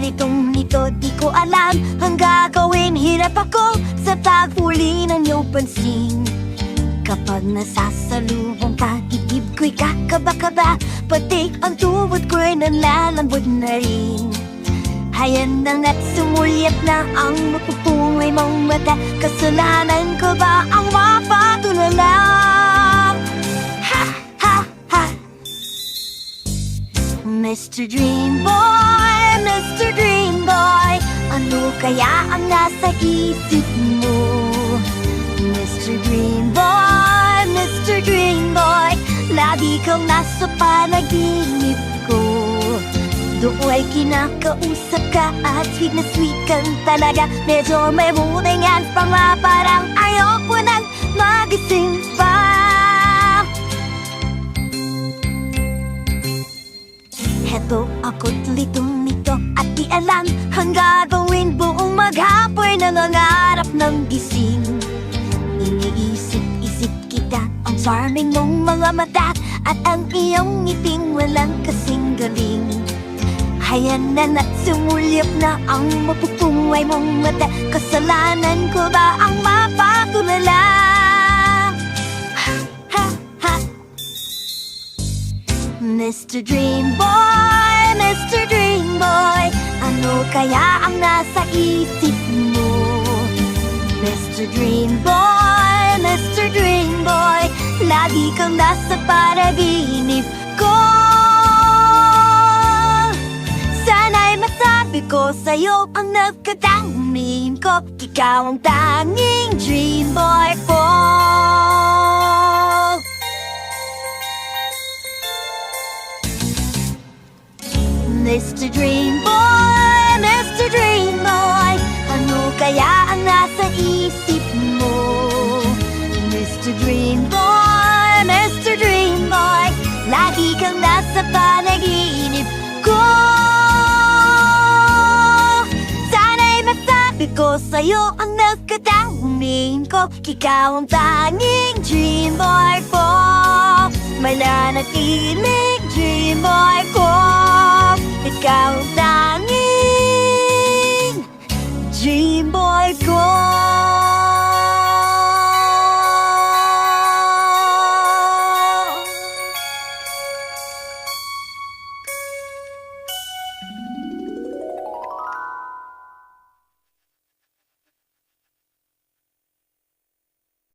litong-lito, di ko alam ang gagawin. Hirap ako sa paghuli ng iyong pansin. Kapag nasasalubong ka, dibdib ko'y kakaba-kaba, pati ang tuhod ko'y nalalambot na rin. Hayan na nga't sumulyap na ang mapupungay mong mata. Kasalanan ko ba ang mapatulala? Ha, ha, ha. Mr. Dream Boy, Mr. Dream Boy, ano kaya ang nasa isip mo? Mr. Dream Boy, Mr. Dream Boy, lagi kang nasa panaginip ko. Doon ay kinakausap ka at sweet na sweet kang talaga. Medyo may butingan pa nga, parang ayoko nang magising pa. Heto ako't litong-lito at di alam ang gagawin. Buong maghapon nangangarap ng gising. Iniisip-isip kita, ang charming mong mga mata at ang iyong ngiting walang kasing galing. Hayan na na't sumulyap na ang mapupungay mong mata. Kasalanan ko ba ang mapatulala? Ha, ha, ha. Mr. Dream Boy, Mr. Dream Boy, ano kaya ang nasa isip mo? Mr. Dream Boy, Mr. Dream Boy, lagi kang nasa panaginip ko. Sabi ko sa'yo ang nagkatanging ko, ikaw ang tanging dream boy ko. Mr. Dream Boy, Mr. Dream Boy, ano kaya ang nasa isip mo? Mr. Dream Boy, Mr. Dream Boy, lagi kang nasa panaginip ko. Sabi ko sa'yo ang nagkatanging ko, ikaw ang tanging dream boy ko. Mananatiling dream boy ko, ikaw ang tanging dream boy ko.